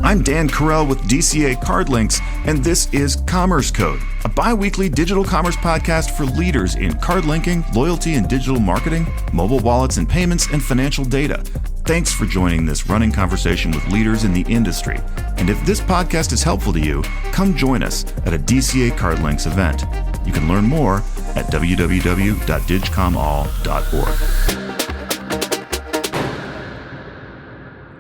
I'm Dan Carell with DCA-CardLinx, and this is Commerce Code, a bi-weekly digital commerce podcast for leaders in card linking, loyalty and digital marketing, mobile wallets and payments, and financial data. Thanks for joining this running conversation with leaders in the industry. And if this podcast is helpful to you, come join us at a DCA-CardLinx event. You can learn more at www.digcomall.org.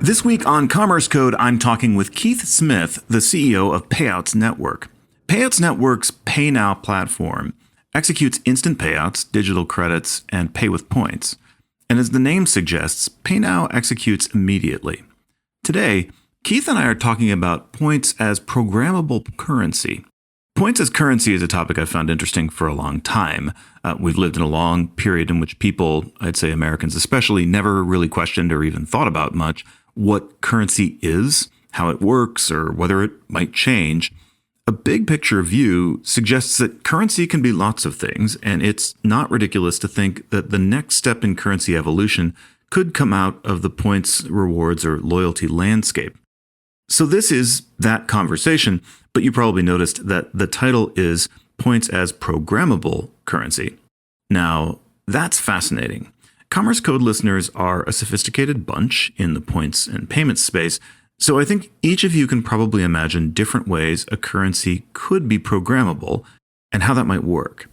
This week on Commerce Code, I'm talking with Keith Smith, the CEO of Payouts Network. Payouts Network's PayNow platform executes instant payouts, digital credits, and pay with points. And as the name suggests, PayNow executes immediately. Today, Keith and I are talking about points as programmable currency. Points as currency is a topic I've found interesting for a long time. We've lived in a long period in which people, I'd say Americans especially, never really questioned or even thought about much what currency is, how it works, or whether it might change. A big picture view suggests that currency can be lots of things, and it's not ridiculous to think that the next step in currency evolution could come out of the points, rewards, or loyalty landscape. So this is that conversation, but you probably noticed that the title is Points as Programmable Currency. Now, that's fascinating. Commerce Code listeners are a sophisticated bunch in the points and payments space, so I think each of you can probably imagine different ways a currency could be programmable and how that might work.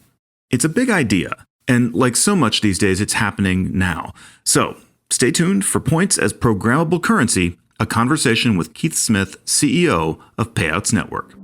It's a big idea, and like so much these days, it's happening now. So stay tuned for Points as Programmable Currency, a conversation with Keith Smith, CEO of Payouts Network.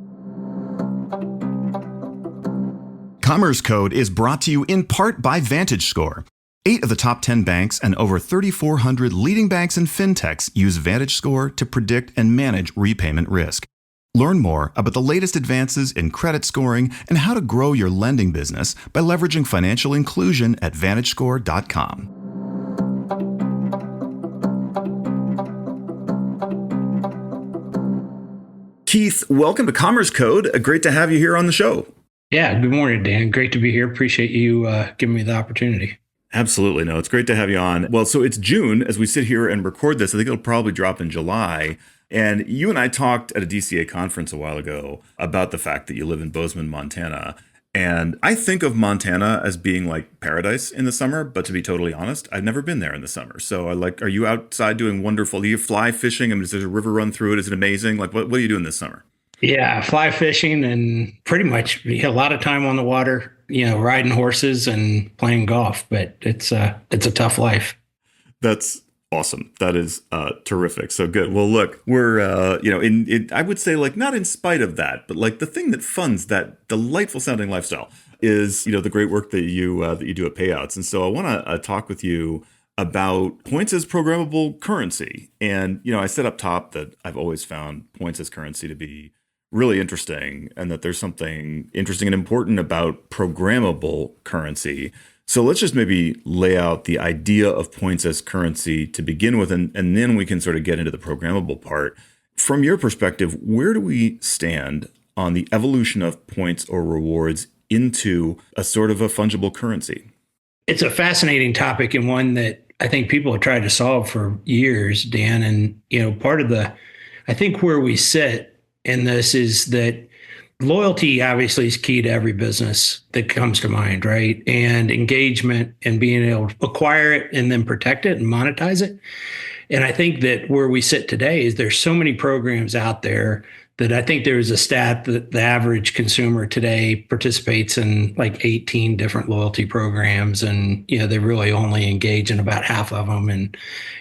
Commerce Code is brought to you in part by VantageScore. 8 of the top 10 banks and over 3,400 leading banks and fintechs use VantageScore to predict and manage repayment risk. Learn more about the latest advances in credit scoring and how to grow your lending business by leveraging financial inclusion at VantageScore.com. Keith, welcome to Commerce Code. Great to have you here on the show. Yeah, good morning, Dan. Great to be here. Appreciate you giving me the opportunity. Absolutely. No, it's great to have you on. Well, so it's June as we sit here and record this. I think it'll probably drop in July. And you and I talked at a DCA conference a while ago about the fact that you live in Bozeman, Montana. And I think of Montana as being like paradise in the summer, but to be totally honest, I've never been there in the summer. So are you outside doing wonderful? Do you fly fishing? I mean, does there a river run through it? Is it amazing? Like, what are you doing this summer? Yeah, fly fishing and pretty much a lot of time on the water, riding horses and playing golf. But it's a tough life. That's awesome. That is terrific. So good. Well, look, we're, I would say like not in spite of that, but like the thing that funds that delightful sounding lifestyle is, the great work that you do at Payouts. And so I want to talk with you about points as programmable currency. And, I said up top that I've always found points as currency to be really interesting and that there's something interesting and important about programmable currency. So let's just maybe lay out the idea of points as currency to begin with, and then we can sort of get into the programmable part. From your perspective, where do we stand on the evolution of points or rewards into a sort of a fungible currency? It's a fascinating topic and one that I think people have tried to solve for years, Dan. And, I think where we sit in this is that loyalty obviously is key to every business that comes to mind, right? And engagement and being able to acquire it and then protect it and monetize it. And I think that where we sit today is there's so many programs out there that I think there's a stat that the average consumer today participates in like 18 different loyalty programs. And, they really only engage in about half of them and,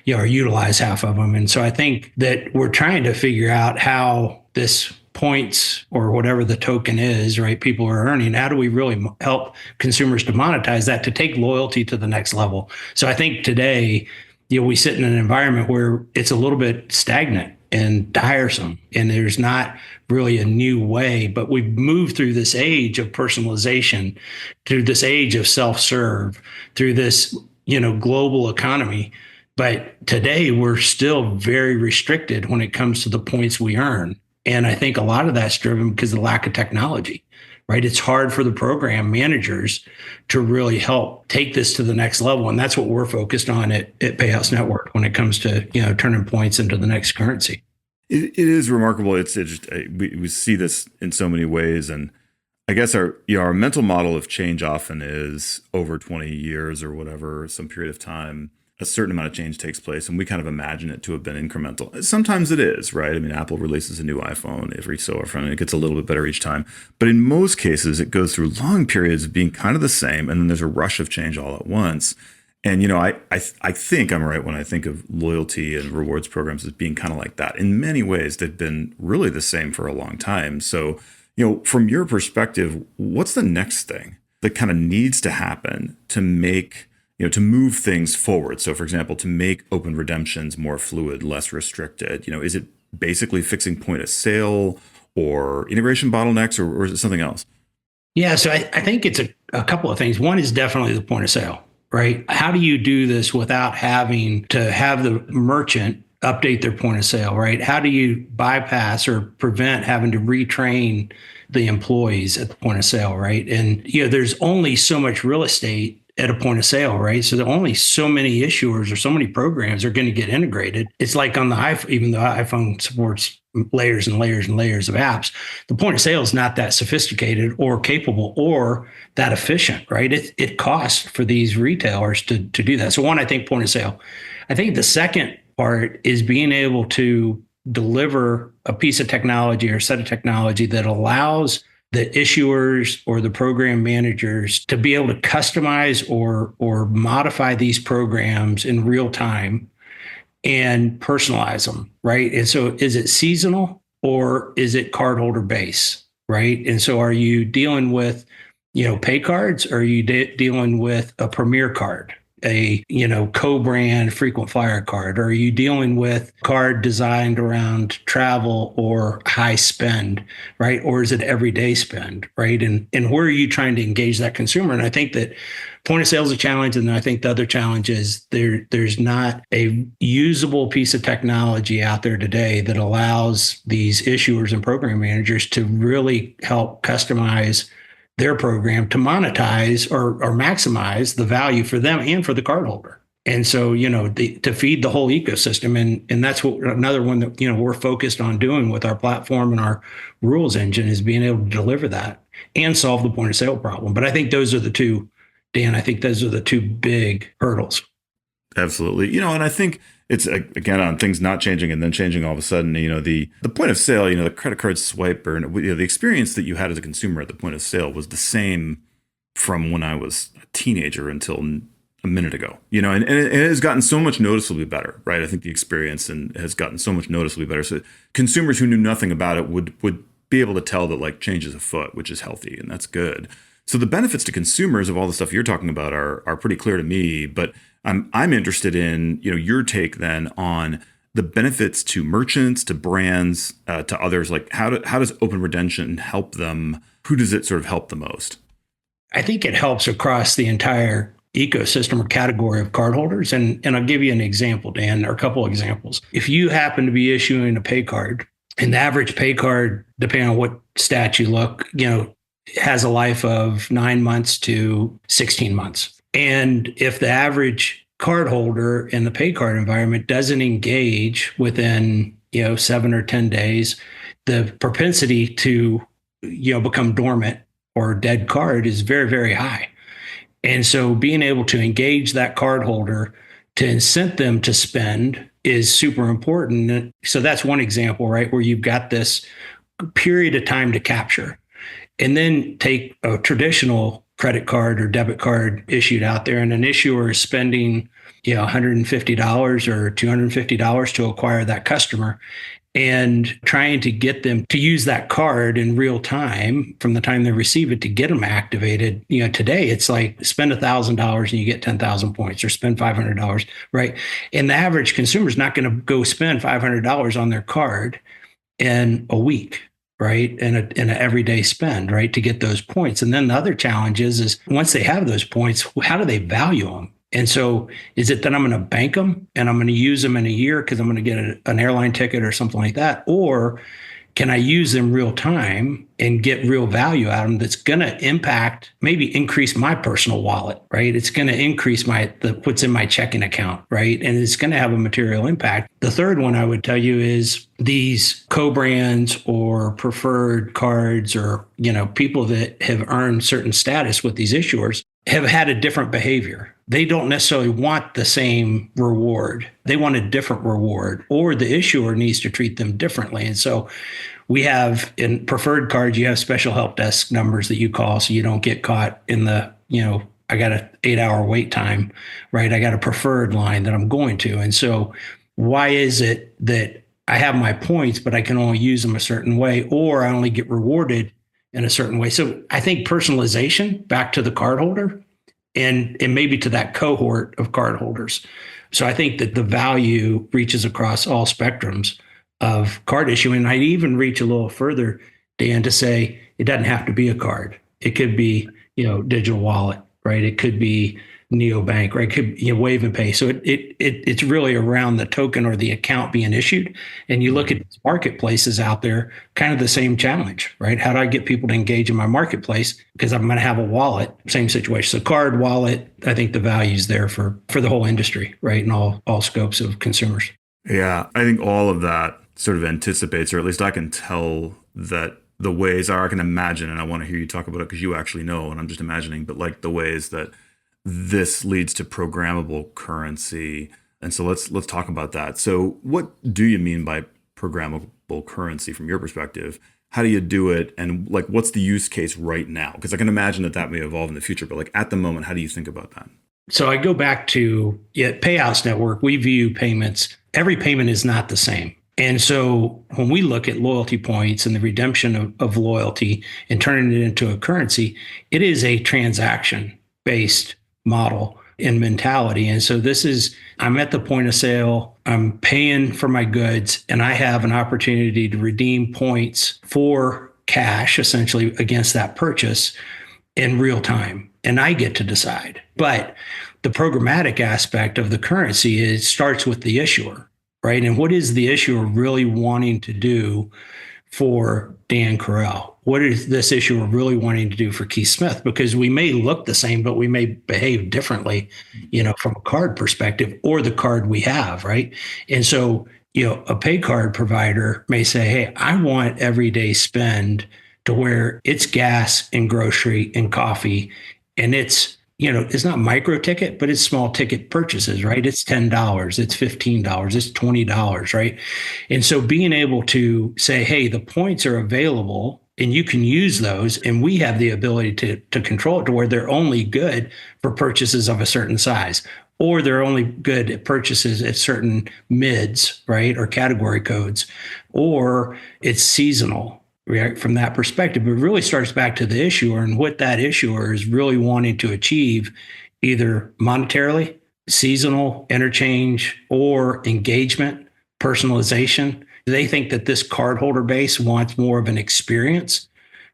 or utilize half of them. And so I think that we're trying to figure out how this points or whatever the token is, right, people are earning, how do we really help consumers to monetize that, to take loyalty to the next level? So I think today, we sit in an environment where it's a little bit stagnant and tiresome, and there's not really a new way, but we've moved through this age of personalization, through this age of self-serve, through this, global economy. But today we're still very restricted when it comes to the points we earn. And I think a lot of that's driven because of the lack of technology, right? It's hard for the program managers to really help take this to the next level. And that's what we're focused on at Payouts Network when it comes to, turning points into the next currency. It is remarkable. We see this in so many ways, and I guess our mental model of change often is over 20 years or whatever, some period of time, a certain amount of change takes place, and we kind of imagine it to have been incremental. Sometimes it is, right? I mean, Apple releases a new iPhone every so often, and it gets a little bit better each time. But in most cases, it goes through long periods of being kind of the same, and then there's a rush of change all at once. And I think I'm right when I think of loyalty and rewards programs as being kind of like that. In many ways, they've been really the same for a long time. So, from your perspective, what's the next thing that kind of needs to happen to make, to move things forward? So, for example, to make open redemptions more fluid, less restricted, is it basically fixing point of sale or integration bottlenecks, or is it something else? Yeah, so I think it's a couple of things. One is definitely the point of sale, right? How do you do this without having to have the merchant update their point of sale, right? How do you bypass or prevent having to retrain the employees at the point of sale, right? And there's only so much real estate at a point of sale, right? So there are only so many issuers or so many programs are going to get integrated. It's like on the iPhone, even though iPhone supports layers and layers and layers of apps, the point of sale is not that sophisticated or capable or that efficient, right? It costs for these retailers to do that. So one, I think point of sale. I think the second part is being able to deliver a piece of technology or set of technology that allows the issuers or the program managers to be able to customize or modify these programs in real time and personalize them, right? And so is it seasonal or is it cardholder base, right? And so are you dealing with, pay cards, or are you dealing with a premier card, a, co-brand frequent flyer card? Or are you dealing with card designed around travel or high spend, right? Or is it everyday spend, right? And where are you trying to engage that consumer? And I think that point of sale is a challenge. And I think the other challenge is there's not a usable piece of technology out there today that allows these issuers and program managers to really help customize their program to monetize or maximize the value for them and for the cardholder. And so, to feed the whole ecosystem. And that's what another one that, we're focused on doing with our platform and our rules engine is being able to deliver that and solve the point of sale problem. But I think those are the two, Dan, I think those are the two big hurdles. Absolutely. And I think it's, again, on things not changing and then changing all of a sudden, the point of sale, the credit card swipe, or the experience that you had as a consumer at the point of sale was the same from when I was a teenager until a minute ago, and it has gotten so much noticeably better, right? I think the experience has gotten so much noticeably better. So consumers who knew nothing about it would be able to tell that like change is afoot, which is healthy, and that's good. So the benefits to consumers of all the stuff you're talking about are pretty clear to me, but I'm interested in your take then on the benefits to merchants, to brands, to others. Like how does open redemption help them? Who does it sort of help the most? I think it helps across the entire ecosystem or category of cardholders. And I'll give you an example, Dan, or a couple of examples. If you happen to be issuing a pay card, and the average pay card, depending on what stat you look, has a life of 9 months to 16 months. And if the average cardholder in the pay card environment doesn't engage within 7 or 10 days, the propensity to become dormant or dead card is very, very high. And so being able to engage that cardholder to incent them to spend is super important. So that's one example, right, where you've got this period of time to capture. And then take a traditional credit card or debit card issued out there, and an issuer is spending $150 or $250 to acquire that customer, and trying to get them to use that card in real time from the time they receive it to get them activated. Today it's like spend $1,000 and you get 10,000 points, or spend $500, right? And the average consumer is not going to go spend $500 on their card in a week, right? In an everyday spend, right? To get those points. And then the other challenge is once they have those points, how do they value them? And so is it that I'm going to bank them and I'm going to use them in a year because I'm going to get an airline ticket or something like that? Or can I use them real time and get real value out of them that's going to impact, maybe increase my personal wallet, right? It's going to increase what's in my checking account, right? And it's going to have a material impact. The third one I would tell you is these co-brands or preferred cards or, people that have earned certain status with these issuers have had a different behavior. They don't necessarily want the same reward. They want a different reward, or the issuer needs to treat them differently. And so we have in preferred cards, you have special help desk numbers that you call so you don't get caught in the, I got an 8-hour wait time, right? I got a preferred line that I'm going to. And so why is it that I have my points, but I can only use them a certain way, or I only get rewarded in a certain way? So I think personalization back to the cardholder and maybe to that cohort of cardholders. So I think that the value reaches across all spectrums of card issuing. And I'd even reach a little further, Dan, to say it doesn't have to be a card. It could be, digital wallet, right? It could be neobank, right? It could be wave and pay. So it's really around the token or the account being issued. And you look at marketplaces out there, kind of the same challenge, right? How do I get people to engage in my marketplace? Because I'm going to have a wallet, same situation. So card, wallet, I think the value's there for the whole industry, right? And all scopes of consumers. Yeah, I think all of that sort of anticipates, or at least I can tell that the ways I can imagine, and I want to hear you talk about it because you actually know, and I'm just imagining, but like the ways that this leads to programmable currency. And so let's talk about that. So what do you mean by programmable currency from your perspective? How do you do it? And like, what's the use case right now? Because I can imagine that may evolve in the future, but like at the moment, how do you think about that? So I go back to Payouts Network. We view payments. Every payment is not the same. And so when we look at loyalty points and the redemption of loyalty and turning it into a currency, it is a transaction-based model and mentality. And so I'm at the point of sale, I'm paying for my goods, and I have an opportunity to redeem points for cash, essentially, against that purchase in real time. And I get to decide. But the programmatic aspect of the currency starts with the issuer, right? And what is the issuer really wanting to do for Dan Carell? What is this issuer really wanting to do for Keith Smith? Because we may look the same, but we may behave differently, from a card perspective or the card we have, right? And so, a pay card provider may say, hey, I want everyday spend to where it's gas and grocery and coffee, and it's not micro ticket, but it's small ticket purchases, right? It's $10, it's $15, it's $20, right? And so being able to say, hey, the points are available and you can use those, and we have the ability to control it to where they're only good for purchases of a certain size, or they're only good at purchases at certain mids, right? Or category codes, or it's seasonal. Right, from that perspective, it really starts back to the issuer and what that issuer is really wanting to achieve, either monetarily, seasonal interchange, or engagement, personalization. They think that this cardholder base wants more of an experience,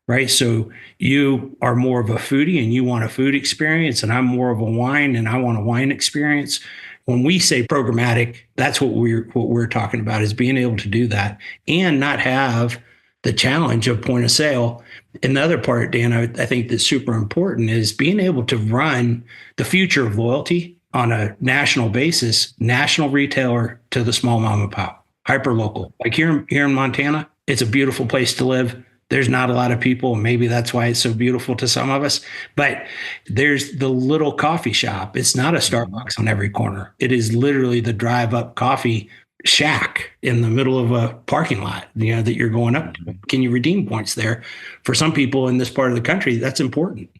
right? So you are more of a foodie and you want a food experience, and I'm more of a wine and I want a wine experience. When we say programmatic, that's what we're talking about, is being able to do that and not have the challenge of point of sale. And the other part, Dan, I think that's super important is being able to run the future of loyalty on a national basis, national retailer to the small mom and pop, hyper local. Like here in Montana, it's a beautiful place to live. There's not a lot of people. Maybe that's why it's so beautiful to some of us. But there's the little coffee shop. It's not a Starbucks on every corner. It is literally the drive-up coffee shack in the middle of a parking lot, that you're going up to. Can you redeem points there? For some people in this part of the country, that's important,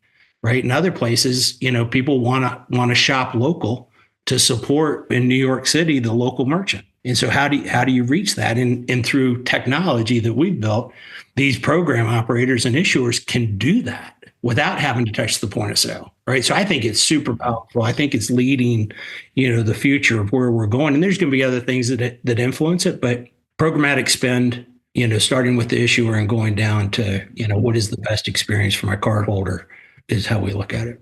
right? In other places, people want to shop local to support in New York City the local merchant. And so how do you reach that? And through technology that we've built, these program operators and issuers can do that without having to touch the point of sale, right? So I think it's super powerful. I think it's leading, the future of where we're going. And there's going to be other things that influence it, but programmatic spend, starting with the issuer and going down to, what is the best experience for my cardholder is how we look at it.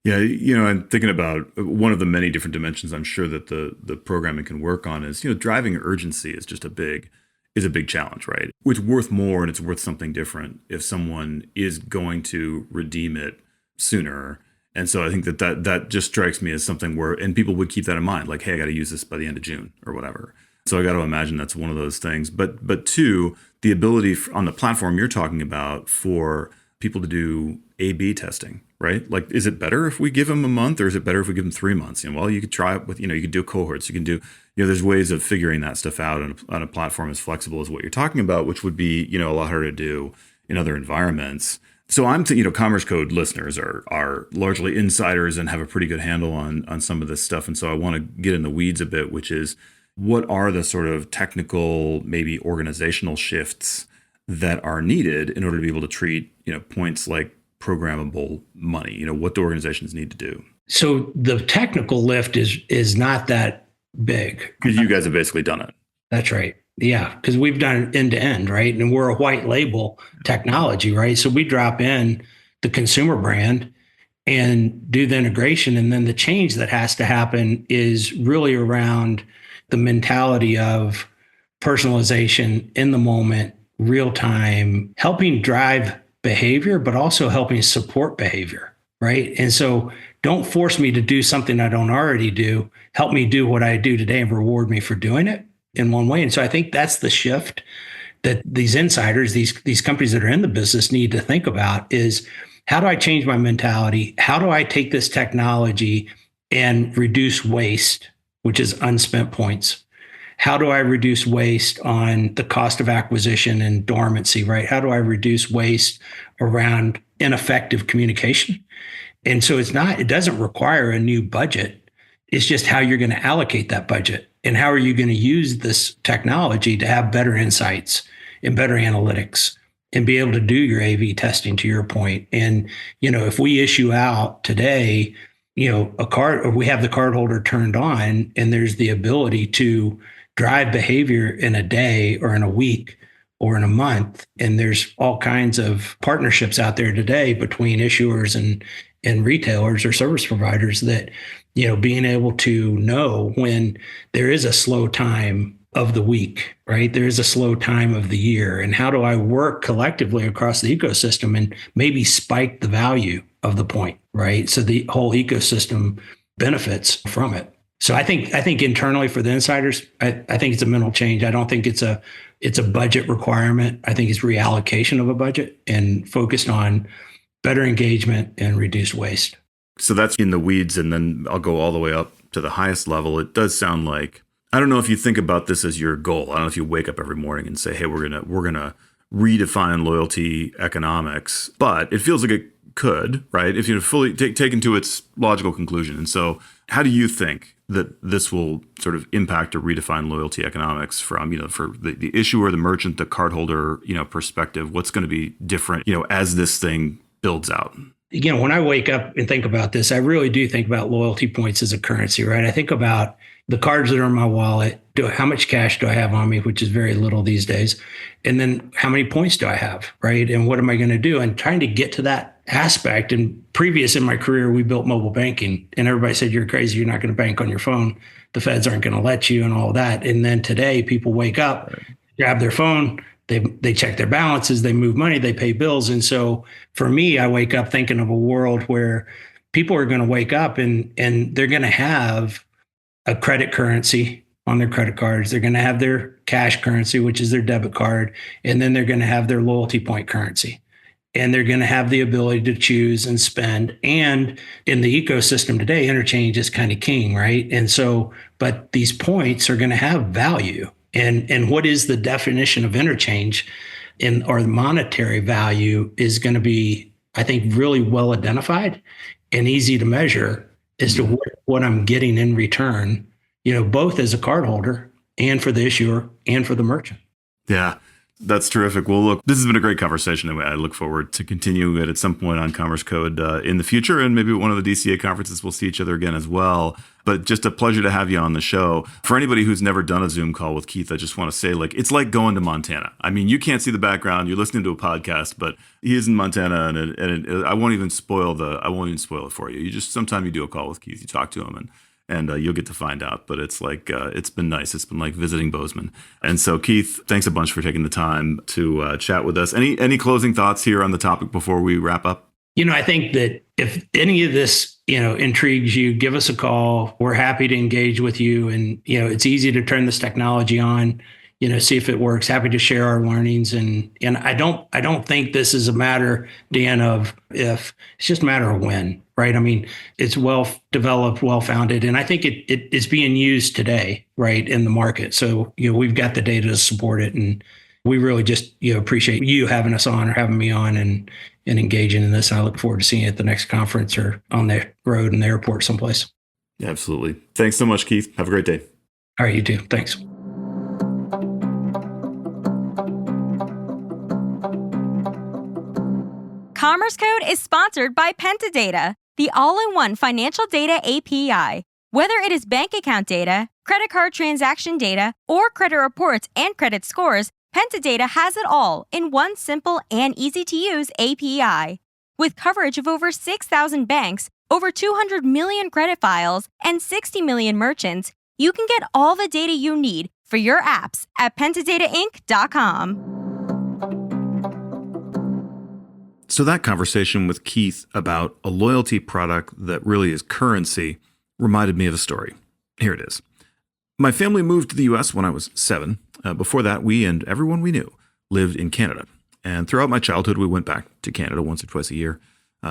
Yeah, I'm thinking about one of the many different dimensions I'm sure that the programming can work on is, driving urgency is just a big is a big challenge, right? It's worth more and it's worth something different if someone is going to redeem it sooner. And so I think that just strikes me as something where, and people would keep that in mind, like, hey, I got to use this by the end of June or whatever. So I got to imagine that's one of those things. But two, the ability on the platform you're talking about for people to do A/B testing, right? Like, is it better if we give them a month, or is it better if we give them 3 months? Well, you could try it with, you could do cohorts. You can do, there's ways of figuring that stuff out on a platform as flexible as what you're talking about, which would be, a lot harder to do in other environments. So I'm thinking, Commerce Code listeners are largely insiders and have a pretty good handle on some of this stuff. And so I want to get in the weeds a bit, which is, what are the sort of technical, maybe organizational shifts that are needed in order to be able to treat, points like programmable money? What do organizations need to do? So the technical lift is not that big. Because you guys have basically done it. That's right. Yeah, because we've done it end to end, right? And we're a white label technology, right? So we drop in the consumer brand and do the integration. And then the change that has to happen is really around the mentality of personalization in the moment, real time, helping drive behavior, but also helping support behavior, right? And so don't force me to do something I don't already do. Help me do what I do today and reward me for doing it in one way. And so I think that's the shift that these insiders, these companies that are in the business need to think about is, how do I change my mentality? How do I take this technology and reduce waste, which is unspent points? How do I reduce waste on the cost of acquisition and dormancy, right? How do I reduce waste around ineffective communication? And so it doesn't require a new budget. It's just how you're going to allocate that budget. And how are you going to use this technology to have better insights and better analytics and be able to do your A/B testing, to your point? And, if we issue out today, a card, or we have the cardholder turned on, and there's the ability to drive behavior in a day or in a week or in a month. And there's all kinds of partnerships out there today between issuers and retailers or service providers that, being able to know when there is a slow time of the week, right? There is a slow time of the year. And how do I work collectively across the ecosystem and maybe spike the value of the point, right? So the whole ecosystem benefits from it. So I think internally for the insiders, I think it's a mental change. I don't think it's a budget requirement. I think it's reallocation of a budget and focused on better engagement and reduced waste. So that's in the weeds, and then I'll go all the way up to the highest level. It does sound like, I don't know if you think about this as your goal. I don't know if you wake up every morning and say, hey, we're gonna redefine loyalty economics, but it feels like it could, right? If you fully taken to its logical conclusion. And so how do you think that this will sort of impact or redefine loyalty economics from, for the issuer, the merchant, the cardholder, perspective? What's going to be different, as this thing builds out? When I wake up and think about this, I really do think about loyalty points as a currency, right? I think about the cards that are in my wallet. How much cash do I have on me, which is very little these days? And then how many points do I have, right? And what am I going to do? And trying to get to that aspect. And previous in my career, we built mobile banking, and everybody said, you're crazy. You're not going to bank on your phone. The feds aren't going to let you, and all that. And then today people wake up, grab their phone, they check their balances, they move money, they pay bills. And so for me, I wake up thinking of a world where people are going to wake up and they're going to have a credit currency on their credit cards. They're going to have their cash currency, which is their debit card. And then they're going to have their loyalty point currency. And they're going to have the ability to choose and spend. And in the ecosystem today, interchange is kind of king, right? And so, but these points are going to have value. And what is the definition of interchange or the monetary value is going to be, I think, really well identified and easy to measure as to what I'm getting in return, both as a cardholder and for the issuer and for the merchant. Yeah. That's terrific. Well, look, this has been a great conversation. And I look forward to continuing it at some point on Commerce Code in the future. And maybe at one of the DCA conferences, we'll see each other again as well. But just a pleasure to have you on the show. For anybody who's never done a Zoom call with Keith, I just want to say, it's like going to Montana. I mean, you can't see the background. You're listening to a podcast, but he is in Montana. And I won't even spoil it for you. Sometime you do a call with Keith, you talk to him, and you'll get to find out. But it's like, it's been nice. It's been like visiting Bozeman. And so, Keith, thanks a bunch for taking the time to chat with us. Any closing thoughts here on the topic before we wrap up? I think that if any of this, intrigues you, give us a call. We're happy to engage with you. And, it's easy to turn this technology on, see if it works. Happy to share our learnings. And I don't think this is a matter, Dan, of if. It's just a matter of when, right? I mean, it's well developed, well founded, and I think it is being used today, right, in the market. So, we've got the data to support it, and we really just appreciate you having us on or having me on and engaging in this. I look forward to seeing you at the next conference or on the road in the airport someplace. Yeah, absolutely. Thanks so much, Keith. Have a great day. All right, you too. Thanks. Commerce Code is sponsored by Pentadata, the all-in-one financial data API. Whether it is bank account data, credit card transaction data, or credit reports and credit scores, Pentadata has it all in one simple and easy-to-use API. With coverage of over 6,000 banks, over 200 million credit files, and 60 million merchants, you can get all the data you need for your apps at pentadatainc.com. So that conversation with Keith about a loyalty product that really is currency reminded me of a story. Here it is. My family moved to the U.S. when I was 7. Before that, we and everyone we knew lived in Canada. And throughout my childhood, we went back to Canada once or twice a year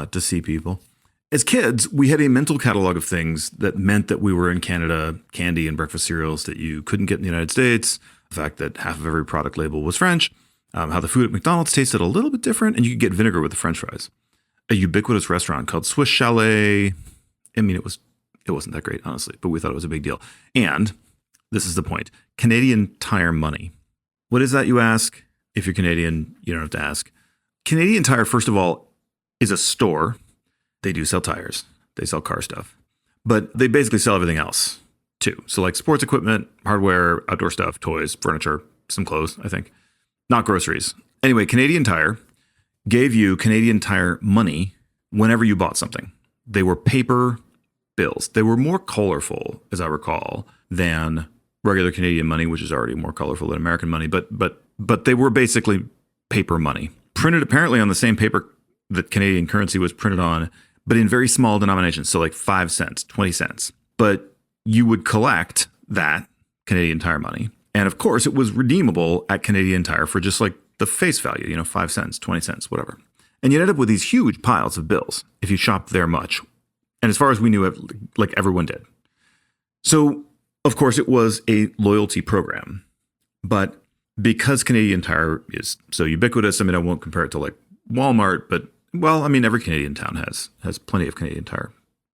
to see people. As kids, we had a mental catalog of things that meant that we were in Canada: candy and breakfast cereals that you couldn't get in the United States, the fact that half of every product label was French, how the food at McDonald's tasted a little bit different, and you could get vinegar with the French fries. A ubiquitous restaurant called Swiss Chalet. I mean, it wasn't that great, honestly, but we thought it was a big deal. And this is the point: Canadian Tire Money. What is that, you ask? If you're Canadian, you don't have to ask. Canadian Tire, first of all, is a store. They do sell tires. They sell car stuff. But they basically sell everything else, too. So like sports equipment, hardware, outdoor stuff, toys, furniture, some clothes, I think. Not groceries. Anyway, Canadian Tire gave you Canadian Tire money whenever you bought something. They were paper bills. They were more colorful, as I recall, than regular Canadian money, which is already more colorful than American money. But they were basically paper money, printed apparently on the same paper that Canadian currency was printed on, but in very small denominations. So like 5 cents, 20 cents. But you would collect that Canadian Tire money. And of course, it was redeemable at Canadian Tire for just like the face value, 5 cents, 20 cents, whatever. And you'd end up with these huge piles of bills if you shopped there much. And as far as we knew, like everyone did. So, of course, it was a loyalty program. But because Canadian Tire is so ubiquitous, I mean, I won't compare it to like Walmart, but, well, I mean, every Canadian town has plenty of Canadian Tire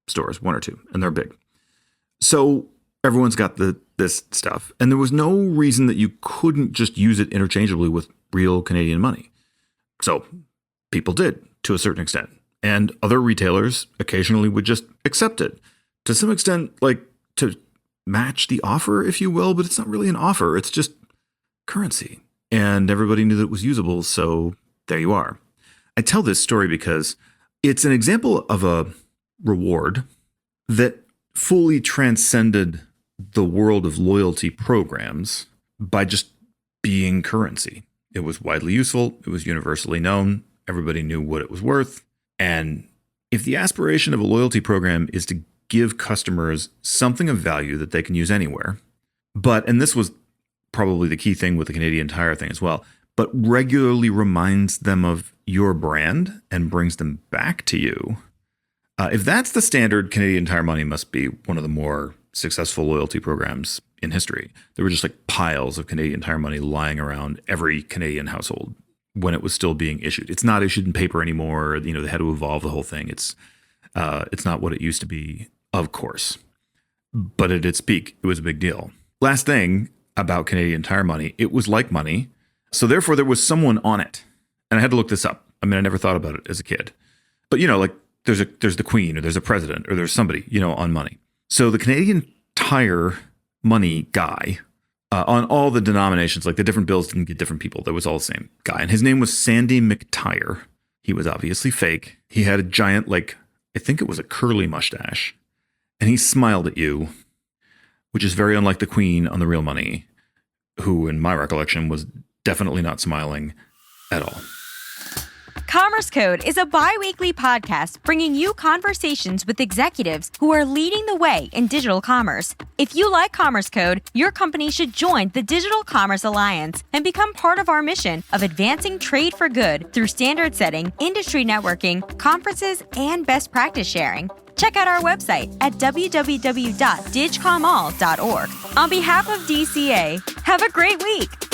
stores, 1 or 2, and they're big. So everyone's got this stuff. And there was no reason that you couldn't just use it interchangeably with real Canadian money. So people did, to a certain extent. And other retailers occasionally would just accept it to some extent, like to match the offer, if you will, but it's not really an offer. It's just currency. And everybody knew that it was usable. So there you are. I tell this story because it's an example of a reward that fully transcended the world of loyalty programs by just being currency. It was widely useful. It was universally known. Everybody knew what it was worth. And if the aspiration of a loyalty program is to give customers something of value that they can use anywhere, and this was probably the key thing with the Canadian Tire thing as well, but regularly reminds them of your brand and brings them back to you. If that's the standard, Canadian Tire Money must be one of the more successful loyalty programs in history. There were just like piles of Canadian Tire Money lying around every Canadian household when it was still being issued. It's not issued in paper anymore. They had to evolve the whole thing. It's not what it used to be, of course. But at its peak, it was a big deal. Last thing about Canadian Tire Money, it was like money. So therefore, there was someone on it. And I had to look this up. I mean, I never thought about it as a kid. But, like there's the Queen or there's a president or there's somebody, on money. So the Canadian Tire Money guy on all the denominations, like the different bills didn't get different people. There was all the same guy. And his name was Sandy McTire. He was obviously fake. He had a giant, I think it was a curly mustache. and he smiled at you, which is very unlike the Queen on The Real Money, who, in my recollection, was definitely not smiling at all. Commerce Code is a bi-weekly podcast bringing you conversations with executives who are leading the way in digital commerce. If you like Commerce Code, your company should join the Digital Commerce Alliance and become part of our mission of advancing trade for good through standard setting, industry networking, conferences, and best practice sharing. Check out our website at www.digcomall.org. On behalf of DCA, have a great week.